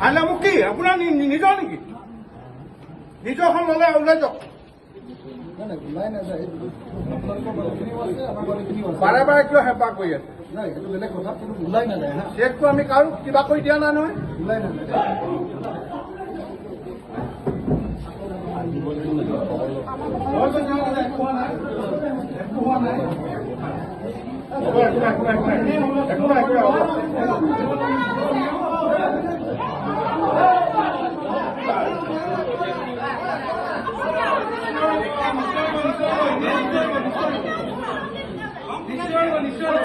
আইনা মোক কি আপোনাৰ নিজৰ নেকি নিজৰখন ল'লে ওলাই যাওক বাৰে বাৰে কিয় হেঁপাহ কৰি আছে চেকটো আমি কাৰো কিবা কৰি দিয়া নাই নহয় নিশ্চয়